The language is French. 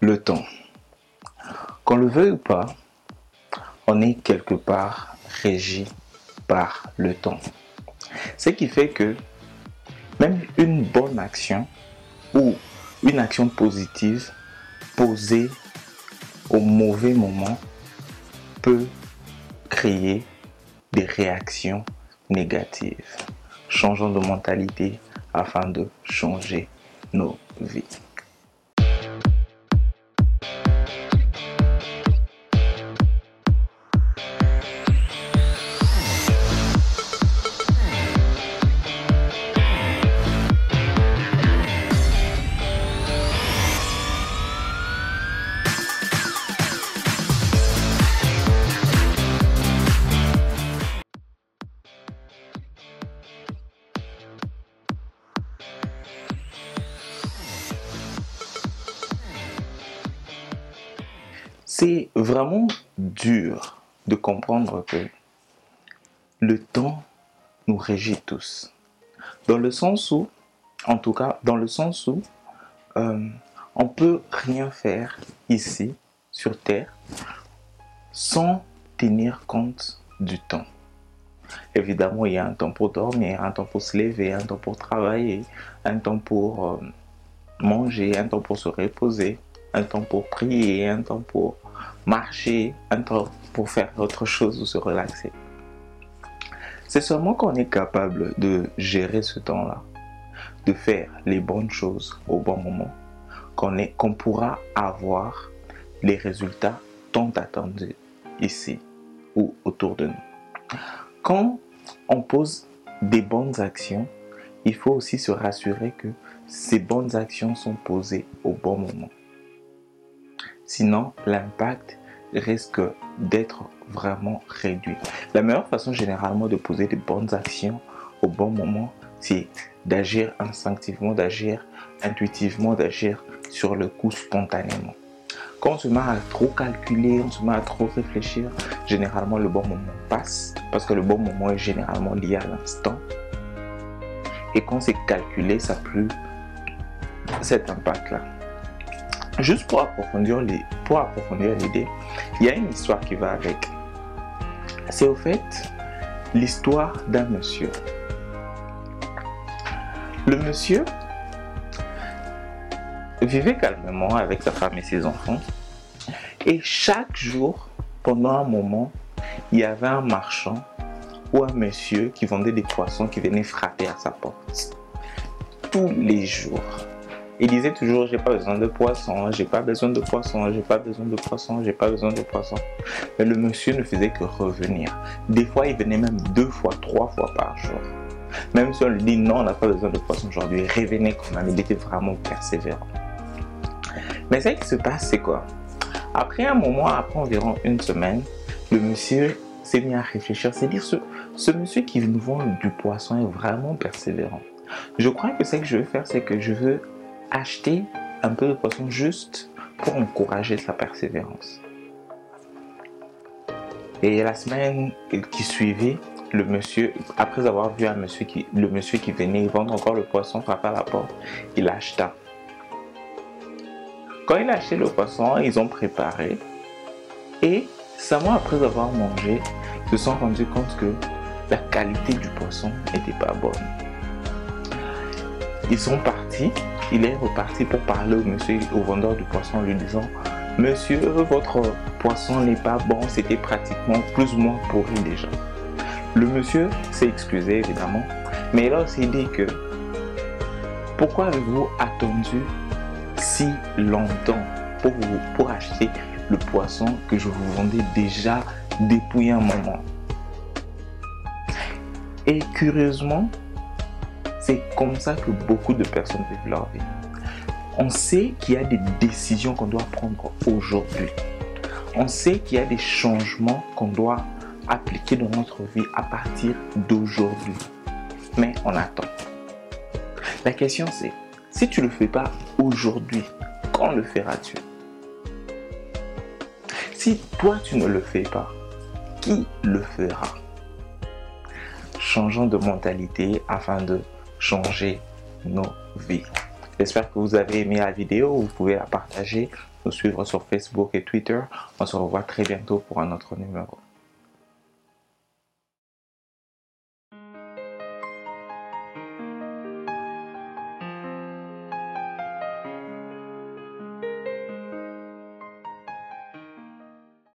Le temps. Qu'on le veuille ou pas, on est quelque part régi par le temps. Ce qui fait que même une bonne action ou une action positive posée au mauvais moment peut créer des réactions négatives. Changeons de mentalité afin de changer nos vies. C'est vraiment dur de comprendre que le temps nous régit tous. Dans le sens où, en tout cas, dans le sens où on peut rien faire ici, sur Terre, sans tenir compte du temps. Évidemment, il y a un temps pour dormir, un temps pour se lever, un temps pour travailler, un temps pour manger, un temps pour se reposer, un temps pour prier, un temps pour marcher, un temps pour faire autre chose ou se relaxer. C'est seulement quand on est capable de gérer ce temps-là, de faire les bonnes choses au bon moment, qu'on pourra avoir les résultats tant attendus ici ou autour de nous. Quand on pose des bonnes actions, il faut aussi se rassurer que ces bonnes actions sont posées au bon moment. Sinon, l'impact risque d'être vraiment réduit. La meilleure façon généralement de poser des bonnes actions au bon moment, c'est d'agir instinctivement, d'agir intuitivement, d'agir sur le coup spontanément. Quand on se met à trop calculer, on se met à trop réfléchir, généralement le bon moment passe, parce que le bon moment est généralement lié à l'instant. Et quand c'est calculé, ça n'a plus cet impact-là. Juste pour approfondir l'idée, il y a une histoire qui va avec. C'est au fait l'histoire d'un monsieur. Le monsieur vivait calmement avec sa femme et ses enfants. Et chaque jour, pendant un moment, il y avait un marchand ou un monsieur qui vendait des poissons qui venait frapper à sa porte. Tous les jours. Il disait toujours, j'ai pas besoin de poisson, j'ai pas besoin de poisson, j'ai pas besoin de poisson, j'ai pas besoin de poisson. Mais le monsieur ne faisait que revenir. Des fois, il venait même 2 fois, 3 fois par jour. Même si on lui dit non, on n'a pas besoin de poisson aujourd'hui, il revenait quand même, il était vraiment persévérant. Mais ce qui se passe, c'est quoi? Après un moment, après environ une semaine, le monsieur s'est mis à réfléchir, c'est dire ce monsieur qui nous vend du poisson est vraiment persévérant. Je crois que ce que je veux faire, c'est que je veux acheter un peu de poisson juste pour encourager sa persévérance. Et la semaine qui suivait, le monsieur, après avoir vu le monsieur qui venait vendre encore le poisson frapper à la porte, il acheta. Quand il a acheté le poisson, ils ont préparé. Et seulement après avoir mangé, ils se sont rendus compte que la qualité du poisson n'était pas bonne. Ils sont partis. Il est reparti pour parler au vendeur du poisson en lui disant « Monsieur, votre poisson n'est pas bon, c'était pratiquement plus ou moins pourri déjà. » Le monsieur s'est excusé évidemment, mais il a aussi dit que « Pourquoi avez-vous attendu si longtemps pour acheter le poisson que je vous vendais déjà depuis un moment ?» Et curieusement, c'est comme ça que beaucoup de personnes vivent leur vie. On sait qu'il y a des décisions qu'on doit prendre aujourd'hui. On sait qu'il y a des changements qu'on doit appliquer dans notre vie à partir d'aujourd'hui. Mais on attend. La question c'est, si tu ne le fais pas aujourd'hui, quand le feras-tu? Si toi tu ne le fais pas, qui le fera? Changeons de mentalité afin de changer nos vies. J'espère que vous avez aimé la vidéo, vous pouvez la partager nous suivre sur Facebook et Twitter. On se revoit très bientôt pour un autre numéro.